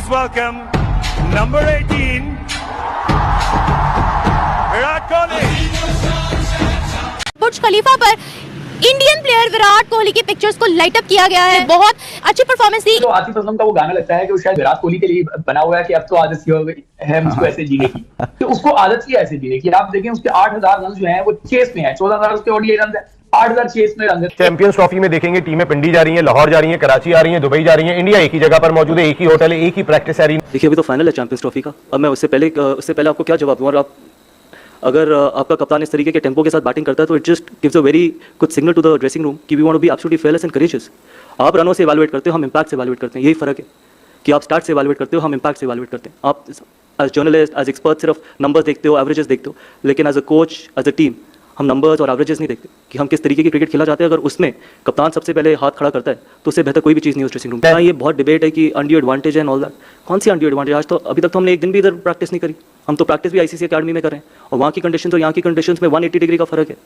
Please welcome number 18, Virat Kohli. बुर्ज खलीफा पर Indian player Virat Kohli के pictures को लाइट अप किया गया है। बहुत अच्छी परफॉर्मेंस दी। तो आतिफ असलम का वो गाना लगता है कि वो शायद विराट कोहली के लिए बना हुआ है कि अब तो आदत सी हो गई है मुझको ऐसे जीने की। तो उसको आदत सी है ऐसे जीने की। आप देखें उसके 8,000 रन जो हैं वो चेस में है, 14,000 उसके ओडीआई रन है, 8,000 चेस में रन है। चैंपियंस ट्रॉफी में देखेंगे टीमें पिंडी जा रही हैं, लाहौर जा रही हैं, कराची आ रही हैं, दुबई जा रही हैं, इंडिया एक ही जगह पर मौजूद है, एक ही होटल है, एक ही प्रैक्टिस एरिया। देखिए अभी तो फाइनल है चैंपियंस ट्रॉफी का। अब मैं उससे पहले आपको क्या जवाब दूँ। और आप अगर आपका कप्तान इस तरीके के टेम्पो के साथ बैटिंग करता है तो it just gives a very good signal to the dressing room कि we want to be absolutely fearless and courageous. आप रनों से इवैल्यूएट करते हो, हम इम्पैक्ट से इवैल्यूएट करते हैं। यही फ़र्क है कि आप स्टार्ट से इवैल्यूएट करते हो, हम इम्पैक्ट से इवैल्यूएट करते हैं। आप एज जर्नलिस्ट, एज एक्सपर्ट सिर्फ नंबर्स देखते हो, एवरेजेस देखते हो, लेकिन as a coach, as a team हम नंबर्स और एवरेजेस नहीं देखते कि हम किस तरीके की क्रिकेट खेला चाहते हैं। अगर उसमें कप्तान सबसे पहले हाथ खड़ा करता है तो उससे बेहतर कोई भी चीज़ नहीं उस ड्रेसिंग रूम में। ये बहुत डिबेट है कि undue advantage and all that. कौन सी अनड्यू एडवांटेज? आज तो अभी तक तो हमने एक दिन भी इधर प्रैक्टिस नहीं करी। हम तो प्रैक्टिस भी आईसीसी अकेडमी में कर रहे हैं और वहाँ की कंडीशन और यहाँ की कंडीशंस में 180 डिग्री का फर्क है।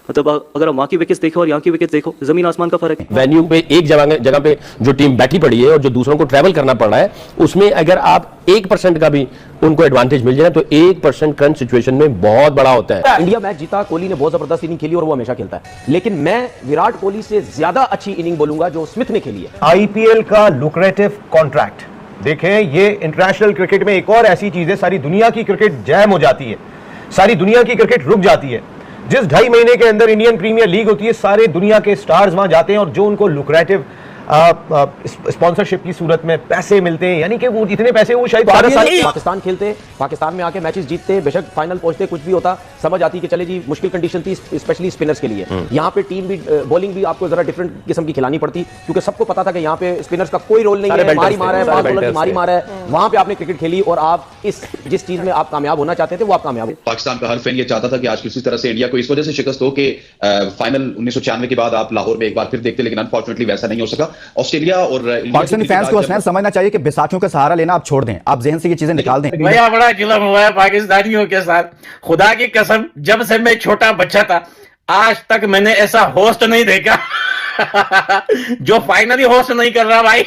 मतलब अगर आप वहाँ की विकेट्स देखो और यहाँ की विकेट्स देखो, जमीन आसमान का फर्क है। वेन्यू पे एक जगह पे जो टीम बैठी पड़ी है और जो दूसरों को ट्रैवल करना पड़ रहा है, उसमें अगर आप 1% का भी उनको एडवांटेज मिल जाए तो 1% करंट सिचुएशन में बहुत बड़ा होता है। इंडिया मैच जीता, कोहली ने बहुत जबरदस्त इनिंग खेली और वो हमेशा खेलता है, लेकिन मैं विराट कोहली से ज्यादा अच्छी इनिंग बोलूंगा जो स्मिथ ने खेली है। आईपीएल का लुक्रेटिव कॉन्ट्रैक्ट देखें, ये इंटरनेशनल क्रिकेट में एक और ऐसी चीज है, सारी दुनिया की क्रिकेट जैम हो जाती है, सारी दुनिया की क्रिकेट रुक जाती है। जिस 2.5 महीने के अंदर इंडियन प्रीमियर लीग होती है, सारे दुनिया के स्टार्स वहां जाते हैं और जो उनको लुक्रेटिव स्पॉन्सरशिप की सूरत में पैसे मिलते हैं, यानी कि वो इतने पैसे वो शायद पाकिस्तान खेलते, पाकिस्तान में आके मैचेस जीतते, बेशक फाइनल पहुंचते, कुछ भी होता, समझ आती कि चले जी मुश्किल कंडीशन थी स्पेशली स्पिनर्स के लिए। यहाँ पे टीम भी बॉलिंग भी आपको जरा डिफरेंट किस्म की खिलानी पड़ती क्योंकि सबको पता था कि यहाँ पे स्पिनर्स का कोई रोल नहीं है, मारी मारा है, फास्ट बॉलर की मारी मारा है। वहां पे आपने क्रिकेट खेली और आप जिस चीज में आप कामयाब होना चाहते थे वो आप कामयाब हो। पाकिस्तान का हर फैन ये चाहता था कि आज किसी तरह से इंडिया को इस वजह से शिकस्त हो कि फाइनल 1996 के बाद आप लाहौर में एक बार फिर देखते, लेकिन अनफॉर्चुनेटली वैसा नहीं हो सका। ऑस्ट्रेलिया और पाकिस्तानी फैंस को समझना चाहिए कि बैसाखियों का सहारा लेना आप छोड़ दें, आप ज़हन से ये चीजें निकाल दें। भैया बड़ा जुल्म हुआ है पाकिस्तानियों के साथ, खुदा की कसम। जब से मैं छोटा बच्चा था आज तक मैंने ऐसा होस्ट नहीं देखा जो फाइनली होस्ट नहीं कर रहा भाई।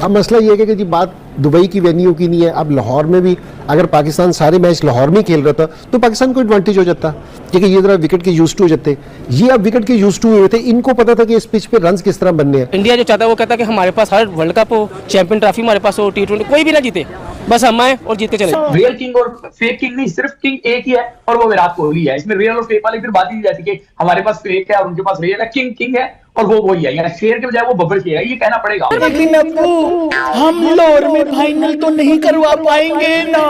अब मसला ये है कि जी बात दुबई की वेन्यू की नहीं है। अब लाहौर में भी अगर पाकिस्तान सारे मैच लाहौर में खेल रहा था तो पाकिस्तान को एडवांटेज हो जाता, क्योंकि ये जरा विकेट के यूज्ड टू हो जाते। ये अब विकेट के यूज्ड टू हुए थे, इनको पता था कि इस पिच पे रन्स किस तरह बनने हैं। इंडिया जो चाहता है वो कहता है कि हमारे पास हर वर्ल्ड कप हो, चैंपियन ट्रॉफी हमारे पास हो, T20 कोई भी ना जीते, बस हम आए और जीत के चले। रियल किंग और फेक किंग नहीं, सिर्फ किंग एक ही है और वो विराट कोहली है। इसमें रियल और फेक वाली फिर बात ही नहीं जाती कि हमारे पास फेक है और उनके पास रियल है। किंग किंग है और वो वही है, यानी शेर के बजाय वो बब्बर शेर है, ये कहना पड़ेगा। लेकिन अब्बू हम लाहौर में फाइनल तो नहीं करवा पाएंगे ना।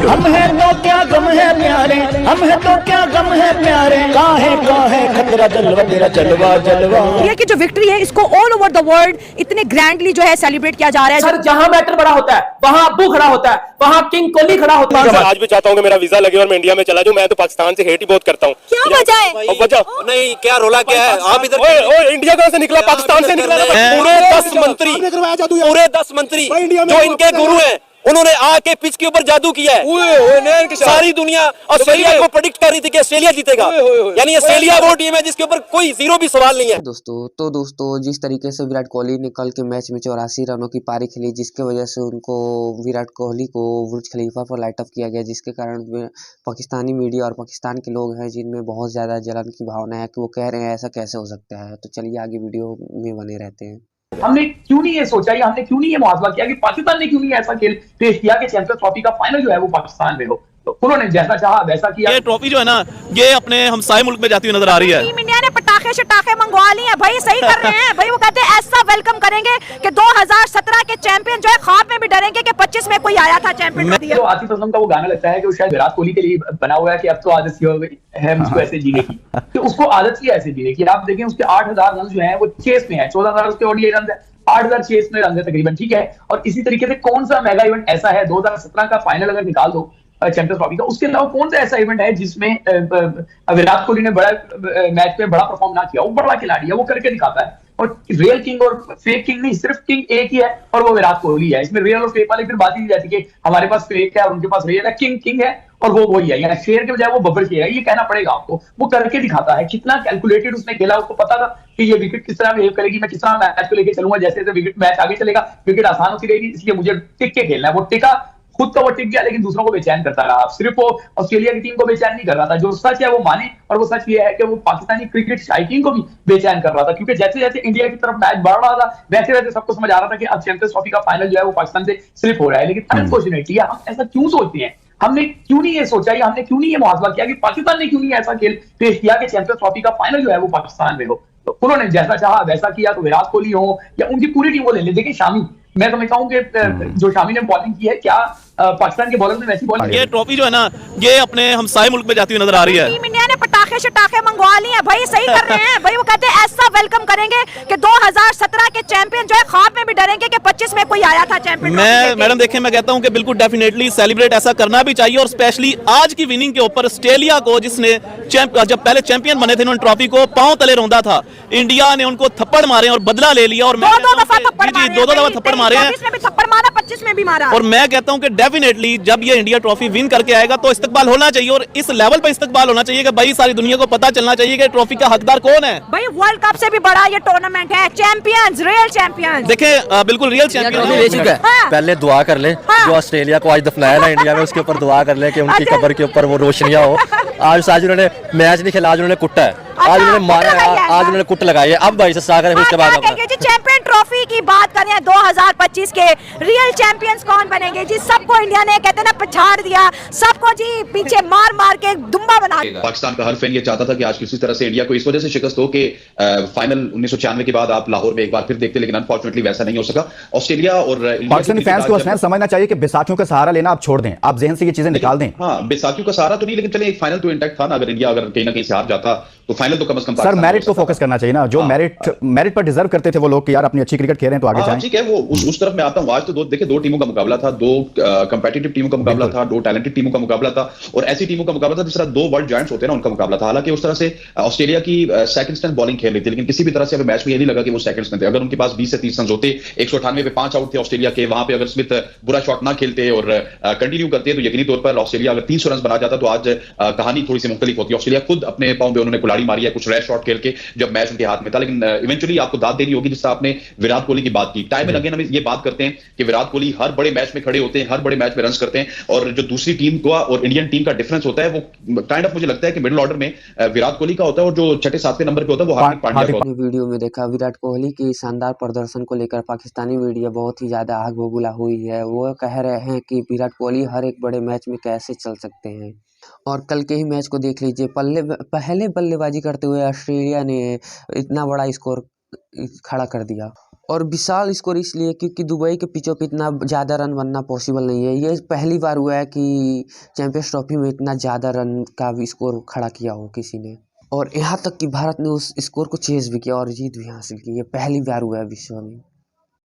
हम हैं तो क्या गम है प्यारे, हम हैं तो क्या गम है प्यारे, काहे खतरा जलवा तेरा जलवा जलवा। इंडिया की जो विक्ट्री है इसको ऑल ओवर द वर्ल्ड इतने ग्रैंडली जो है सेलिब्रेट किया जा रहा है। सर जहां बैटर बड़ा होता है वहां अब्बू खड़ा होता है, वहां किंग कोहली खड़ा होता है। आज भी चाहता हूँ कि मेरा वीजा लगे और मैं इंडिया में चला जाऊँ। मैं तो पाकिस्तान से हेट ही बहुत करता हूँ। क्या वजह है? वजह नहीं, क्या रोला क्या है? आप इधर इंडिया कहाँ से निकला? पाकिस्तान से निकला। पूरे 10 मंत्री जो इनके गुरु हैं उन्होंने आके पिच के ऊपर जादू किया है। सारी दुनिया ऑस्ट्रेलिया को प्रेडिक्ट कर रही थी कि ऑस्ट्रेलिया जीतेगा, यानी ऑस्ट्रेलिया वो टीम है जिसके ऊपर कोई जीरो भी सवाल नहीं है। दोस्तों जिस तरीके से विराट कोहली ने कल के मैच में 84 रनों की पारी खेली, जिसके वजह से उनको विराट कोहली को बुर्ज खलीफा पर लाइट अप किया गया, जिसके कारण पाकिस्तानी मीडिया और पाकिस्तान के लोग हैं जिनमें बहुत ज़्यादा जलन की भावना है कि वो कह रहे हैं ऐसा कैसे हो सकता है। तो चलिए आगे वीडियो में बने रहते हैं। हमने क्यों नहीं ये सोचा या हमने क्यों नहीं ये मुआवजा किया कि पाकिस्तान ने क्यों नहीं ऐसा खेल पेश किया कि चैंपियंस ट्रॉफी का फाइनल जो है वो पाकिस्तान में हो। तो उन्होंने जैसा चाहा वैसा किया। ये ट्रॉफी जो है ना ये अपने हमसाये मुल्क में जाती हुई नजर आ रही है। टीम इंडिया ने पटाखे शटाखे मंगवा लिए हैं भाई, सही कर रहे हैं भाई। वो कहते हैं ऐसा वेलकम करेंगे कि 2017 के चैंपियन जो है ख्वाब में भी डरेंगे कि 25 में कोई आया था चैंपियन। तो आतिफ असलम का वो गाना लगता है कि वो शायद विराट कोहली के लिए बना हुआ है कि अब तो आदत सी हो गई है मुझको ऐसे जीने की। तो उसको आदत सी है ऐसे जीने की। आप देखें उसके 8,000 रन जो है वो चेस में है, 14,000 उसके ओडीआई रन है, 8,000 चेस में रन है तकरीबन, ठीक है। और इसी तरीके से कौन सा मेगा इवेंट ऐसा है 2017 का फाइनल अगर निकाल दो चैंपियंस ट्रॉफी का, उसके अलावा कौन सा ऐसा इवेंट है जिसमें विराट कोहली ने बड़ा मैच में बड़ा परफॉर्म ना किया? वो बड़ा खिलाड़ी है, वो करके दिखाता है। और रियल किंग और फेक किंग नहीं, सिर्फ किंग एक ही है और वो विराट कोहली है। इसमें रियल और फेक वाली फिर बात ही नहीं जाती कि हमारे पास फेक है और उनके पास रियल है। किंग किंग है और वो वही है, यानी शेर के बजाय वो बब्बर शेर है, ये कहना पड़ेगा आपको। वो करके दिखाता है, कितना कैलकुलेटेड उसने खेला, उसको पता था कि ये विकेट किस तरह बिहेव करेगी, मैं किस तरह मैच को लेकर चलूंगा, जैसे जैसे विकेट मैच आगे चलेगा विकेट आसान होती रहेगी, इसलिए मुझे टिक के खेलना है। वो टिका, खुद तो वो टिक गया लेकिन दूसरों को बेचैन करता रहा। सिर्फ वो ऑस्ट्रेलिया की टीम को बेचैन नहीं कर रहा था, जो सच है वो माने, और वो सच ये है कि वो पाकिस्तानी क्रिकेट शाही टीम को भी बेचैन कर रहा था, क्योंकि जैसे जैसे इंडिया की तरफ मैच बढ़ रहा था वैसे वैसे सबको समझ आ रहा था कि अब चैंपियंस ट्रॉफी का फाइनल जो है वो पाकिस्तान से स्लिप हो रहा है। लेकिन अनफॉर्चुनेटली हम ऐसा क्यों सोचते हैं, हमने क्यों नहीं ये सोचा, या हमने क्यों नहीं ये मुहासबा किया कि पाकिस्तान ने क्यों नहीं ऐसा खेल पेश किया कि चैंपियंस ट्रॉफी का फाइनल जो है वो पाकिस्तान में हो। तो उन्होंने जैसा चाहा वैसा किया, तो विराट कोहली हो या उनकी पूरी टीम को ले ले। देखिए शामी, मैं समझता हूं कि जो शामी ने बॉलिंग की है, क्या पाकिस्तान के बॉलर ने वैसी बॉलिंग, ये ट्रॉफी जो है ना ये अपने हमसाये मुल्क में जाती हुई नजर आ रही है। टीम इंडिया ने पटाखे शटाखे मंगवा लिए हैं भाई, सही कर रहे हैं भाई। वो कहते हैं ऐसा वेलकम करेंगे कि 2017 के चैंपियन जो है ख्वाब में भी डरेंगे कि 25 में कोई आया था चैंपियन। मैं मैडम देखें, मैं कहता हूं कि बिल्कुल डेफिनेटली सेलिब्रेट ऐसा करना भी चाहिए, और स्पेशली आज की विनिंग के ऊपर ऑस्ट्रेलिया को, जिसने जब पहले चैंपियन बने थे उन्होंने ट्रॉफी को पांव तले रौंदा था, इंडिया ने उनको थप्पड़ मारे और बदला ले लिया, और दो दफा थप्पड़ मारे हैं, थप्पड़ मारा, 25 में भी मारा। और मैं कहता हूं कि डेफिनेटली जब ये इंडिया ट्रॉफी विन करके आएगा तो इस्तकबाल होना चाहिए, और इस लेवल पे इस्तकबाल होना चाहिए कि भाई सारी दुनिया को पता चलना चाहिए कि ट्रॉफी का हकदार कौन है। भाई वर्ल्ड कप से भी बड़ा ये टूर्नामेंट है, चैंपियंस, रियल चैंपियंस। देखें बिल्कुल रियल चैंपियन है। पहले दुआ कर ले, जो ऑस्ट्रेलिया को आज दफनाया ना इंडिया में, उसके ऊपर दुआ कर ले कि उनकी कब्र के ऊपर वो रोशनियां हो। आज उन्होंने मैच नहीं खेला, आज उन्होंने कुटा है, आज उन्होंने मारा है, आज उन्होंने कुट लगाई है। अब भाई से सागर उसके बाद चैंपियन ट्रॉफी की बात करें 2025 के रियल चैंपियंस कौन बनेंगे जी? सबको इंडिया ने कहते ना पछाड़ दिया, सबको जी पीछे मार मार के दुम्बा बना दिया। पाकिस्तान का हर फैन ये चाहता था कि आज किसी तरह से इंडिया को इस वजह से शिकस्त हो कि फाइनल 1996 के बाद आप लाहौर में एक बार फिर देखते, लेकिन अनफॉर्चुनेटली वैसा नहीं हो सका। ऑस्ट्रेलिया और पाकिस्तानी फैंस को समझना चाहिए कि बैसाखियों का सहारा लेना आप छोड़ दें, आप जहन से ये चीजें निकाल दें। हाँ, बैसाखियों का सहारा तो नहीं, लेकिन चले एक फाइनल तो इंटैक्ट था ना। अगर इंडिया कहीं ना कहीं से हार जाता तो फाइनल तो कम से कम सर मेरिट को फोकस करना चाहिए ना, जो मेरिट पर डिजर्व करते थे वो लोग कि यार अपनी अच्छी क्रिकेट खेल रहे हैं तो आगे जाएं। ठीक है, वो उस तरफ मैं आता हूं। आज तो दो टीमों का मुकाबला था, दो कंपेटिटिव टीमों का मुकाबला था, दो टैलेंटेड टीमों का मुकाबला था, और ऐसी टीमों का मुकाबला था जिस तरह दो वर्ल्ड जायंट्स होते हैं ना, उनका मुकाबला था। हालांकि उस तरह से ऑस्ट्रेलिया की सेकंड स्टैंड बॉलिंग खेल रही थी, लेकिन किसी भी तरह से अगर मैच में ये नहीं लगा कि वो सेकंड में थे। अगर उनके पास 20 से 30 रन होते, 198 पे 5 आउट थे ऑस्ट्रेलिया के, वहां पे अगर स्मिथ बुरा शॉट ना खेलते और कंटिन्यू करते तो यकीनी तौर पर ऑस्ट्रेलिया अगर 300 रन बना जाता तो आज कहानी थोड़ी सी मुख्तलिफ होती। ऑस्ट्रेलिया खुद अपने पांव पे उन्होंने कुल्हाड़ी मारी है कुछ रैश शॉट खेल के जब मैच उनके हाथ में था, लेकिन इवेंचुअली आपको दाद देनी होगी। जिससे आपने विराट कोहली की बात की, टाइम एंड अगेन हम ये बात करते हैं कि विराट कोहली हर बड़े मैच में खड़े होते हैं, हर बड़े मैच में रन करते हैं, और जो दूसरी टीम का और इंडियन टीम का डिफरेंस होता है वो काइंड ऑफ मुझे लगता है कि मिडिल ऑर्डर में विराट कोहली का होता है, और जो छठे सातवें नंबर पे होता है वो हार्दिक पांड्या का होता है। वीडियो में देखा विराट कोहली की शानदार प्रदर्शन को लेकर पाकिस्तानी मीडिया बहुत ही ज्यादा आग बबूला हुई है। वो कह रहे हैं कि विराट कोहली हर एक बड़े मैच में कैसे चल सकते हैं। और कल के ही मैच को देख लीजिए, पहले बल्लेबाजी करते हुए ऑस्ट्रेलिया ने इतना बड़ा स्कोर खड़ा कर दिया, और विशाल स्कोर इसलिए क्योंकि दुबई के पिचों पे इतना ज़्यादा रन बनना पॉसिबल नहीं है। ये पहली बार हुआ है कि चैंपियंस ट्रॉफी में इतना ज़्यादा रन का भी स्कोर खड़ा किया हो किसी ने, और यहाँ तक कि भारत ने उस स्कोर को चेज भी किया और जीत भी हासिल की। ये पहली बार हुआ है विश्व में।